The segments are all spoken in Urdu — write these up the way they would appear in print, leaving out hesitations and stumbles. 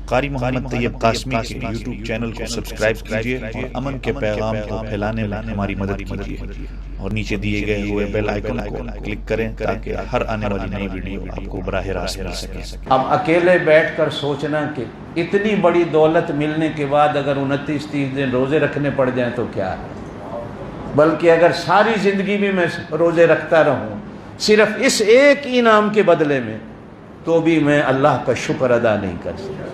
قاری محمد طیب قاسمی کے یوٹیوب چینل کو سبسکرائب کیجئے اور امن کے پیغام کو پھیلانے میں ہماری مدد کیجئے اور نیچے دیے گئے ہوئے بیل آئیکن کو کلک کریں تاکہ ہر آنے والی نئی ویڈیو آپ کو براہ راست مل سکے۔ اب اکیلے بیٹھ کر سوچنا کہ اتنی بڑی دولت ملنے کے بعد اگر 29-30 دن روزے رکھنے پڑ جائیں تو کیا ہے، بلکہ اگر ساری زندگی بھی میں روزے رکھتا رہوں صرف اس ایک انعام کے بدلے میں تو بھی میں اللہ کا شکر ادا نہیں کر سکتا۔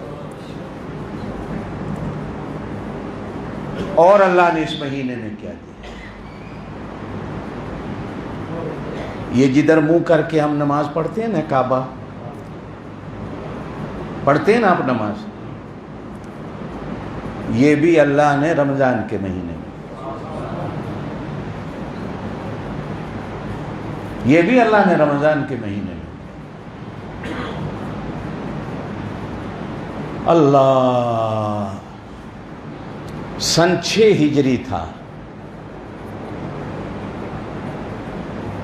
اور اللہ نے اس مہینے میں کیا دیا، یہ جدھر منہ کر کے ہم نماز پڑھتے ہیں نا، کعبہ پڑھتے ہیں نا آپ نماز، یہ بھی اللہ نے رمضان کے مہینے میں، یہ بھی اللہ نے رمضان کے مہینے میں، اللہ سن 6 ہجری تھا،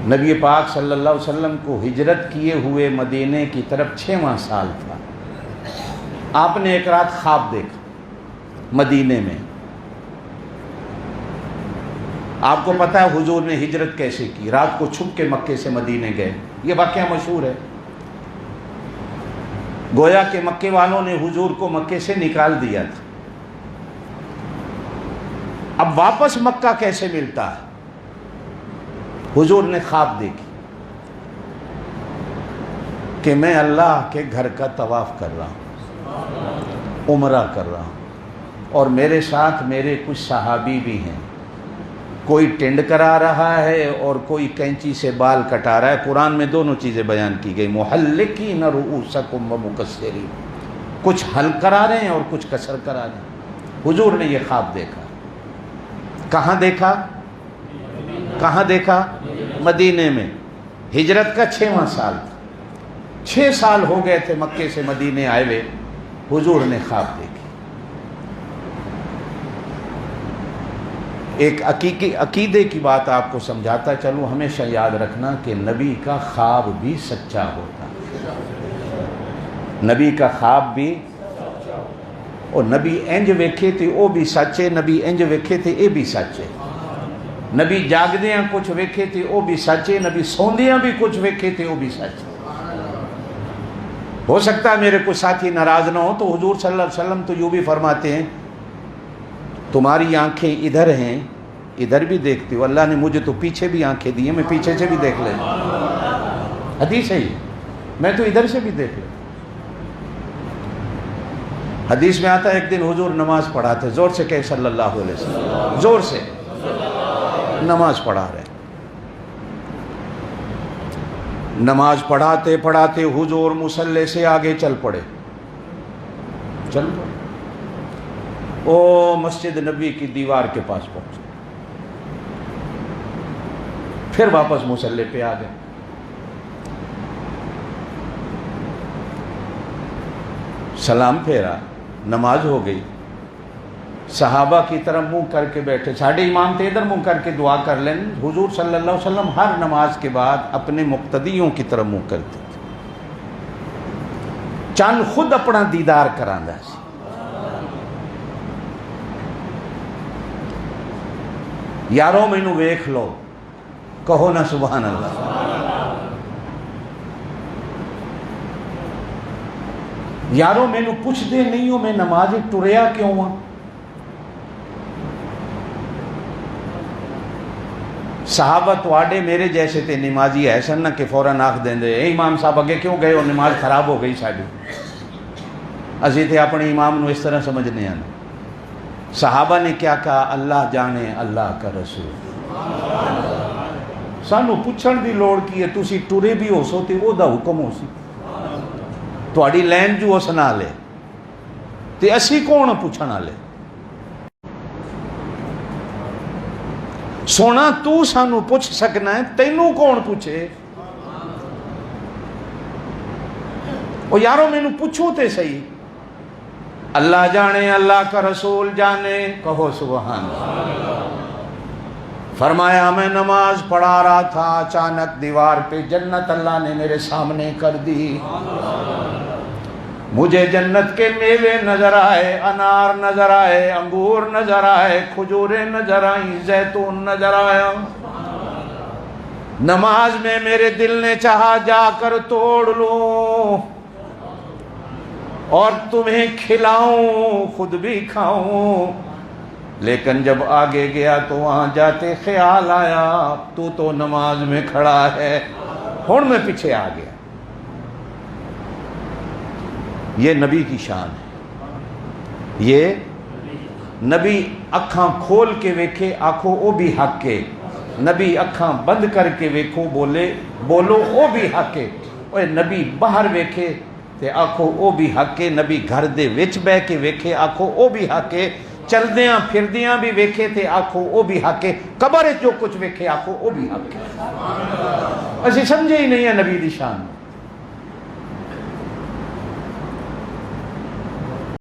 نبی پاک صلی اللہ علیہ وسلم کو ہجرت کیے ہوئے مدینے کی طرف 6واں سال تھا۔ آپ نے ایک رات خواب دیکھا مدینے میں۔ آپ کو پتا ہے حضور نے ہجرت کیسے کی، رات کو چھپ کے مکے سے مدینے گئے، یہ واقعہ مشہور ہے۔ گویا کہ مکے والوں نے حضور کو مکے سے نکال دیا تھا، اب واپس مکہ کیسے ملتا ہے؟ حضور نے خواب دیکھی کہ میں اللہ کے گھر کا طواف کر رہا ہوں، عمرہ کر رہا ہوں، اور میرے ساتھ میرے کچھ صحابی بھی ہیں، کوئی ٹینڈ کرا رہا ہے اور کوئی کینچی سے بال کٹا رہا ہے۔ قرآن میں دونوں چیزیں بیان کی گئی، محلقین رؤوسکم ومقصرین، کچھ حلق کرا رہے ہیں اور کچھ قصر کرا رہے ہیں۔ حضور نے یہ خواب دیکھا، کہاں دیکھا؟ کہاں دیکھا؟ مدینے میں۔ ہجرت کا 6واں سال تھا، 6 سال ہو گئے تھے مکے سے مدینے آئے ہوئے، حضور نے خواب دیکھی۔ ایک عقیدے کی بات آپ کو سمجھاتا چلوں، ہمیشہ یاد رکھنا کہ نبی کا خواب بھی سچا ہوتا، نبی کا خواب بھی، اور نبی انج ویکھے تھے وہ بھی سچے، نبی انج ویکھے تھے یہ بھی سچے، نبی جاگدیاں کچھ ویکھے تھے وہ بھی سچے، نبی سوندیاں بھی کچھ ویکھے تھے وہ بھی سچے۔ ہو سکتا ہے میرے کچھ ساتھی ناراض نہ ہو تو حضور صلی اللہ علیہ وسلم تو یوں بھی فرماتے ہیں تمہاری آنکھیں ادھر ہیں، ادھر بھی دیکھتی ہو، اللہ نے مجھے تو پیچھے بھی آنکھیں دی ہیں، میں پیچھے سے بھی دیکھ لیں، حدیث ہے، میں تو ادھر سے بھی دیکھ لیں۔ حدیث میں آتا ہے ایک دن حضور نماز پڑھاتے، زور سے کہے صلی اللہ علیہ وسلم، زور سے نماز پڑھا رہے، نماز پڑھاتے پڑھاتے حضور مصلی سے آگے چل پڑے، او مسجد نبی کی دیوار کے پاس پہنچے، پھر واپس مصلی پہ آ گئے، سلام پھیرا، نماز ہو گئی، صحابہ کی طرف منہ کر کے بیٹھے، ساڑھے امام تھے ادھر منہ کر کے دعا کر لیں۔ حضور صلی اللہ علیہ وسلم ہر نماز کے بعد اپنے مقتدیوں کی طرف منہ کرتے تھے، چند خود اپنا دیدار کرانا سی۔ یارو مینوں ویکھ لو، کہو نا سبحان اللہ۔ یارو مینوں پوچھ دے نہیں ہو میں نماز ٹریا کیوں ہاں؟ صحابہ تواڈے میرے جیسے تے نمازی ایسن نہ کہ فوراً آکھ دیں دے اے امام صاحب اگے کیوں گئے ہو، نماز خراب ہو گئی ساڈی، اسی تے اپنے امام نو اس طرح سمجھنے آنا۔ صحابہ نے کیا کہا؟ اللہ جانے اللہ کا رسول، سانو پوچھن دی لوڑ کی ہے، تسی ٹرے بھی ہو سو تے او دا حکم ہو سی، تواڈی لین جو اس نہ لے تے اسی کون پوچھن والے؟ سونا تو سانو پوچھ سکنا ہے، تینوں کون پوچھے؟ او یارو مینوں پوچھو تے صحیح، اللہ جانے اللہ کا رسول جانے، کہو سبحان اللہ۔ فرمایا میں نماز پڑھا رہا تھا، اچانک دیوار پہ جنت اللہ نے میرے سامنے کر دی، مجھے جنت کے میوے نظر آئے، انار نظر آئے، انگور نظر آئے، کھجوریں نظر آئیں، زیتون نظر آیا۔ نماز میں میرے دل نے چاہا جا کر توڑ لوں اور تمہیں کھلاؤں، خود بھی کھاؤں، لیکن جب آگے گیا تو وہاں جاتے خیال آیا تو نماز میں کھڑا ہے، ہن میں پیچھے آ گیا۔ یہ نبی کی شان ہے۔ یہ نبی اکھاں کھول کے ویکھے آکھو او بھی حق ہے، نبی اکھاں بند کر کے ویکھو بولو او بھی حق ہے۔ اوے نبی باہر ویکھے تے آکھو او بھی حق ہے، نبی گھر دے وچ بہ کے ویکھے آکھو او بھی حق ہے، چلدیاں پھردیاں بھی ویکھے تے آکھو او بھی حق ہے، قبر جو کچھ ویکھے آکھو او بھی حق ہے۔ اسی سمجھے ہی نہیں ہے نبی دی شان۔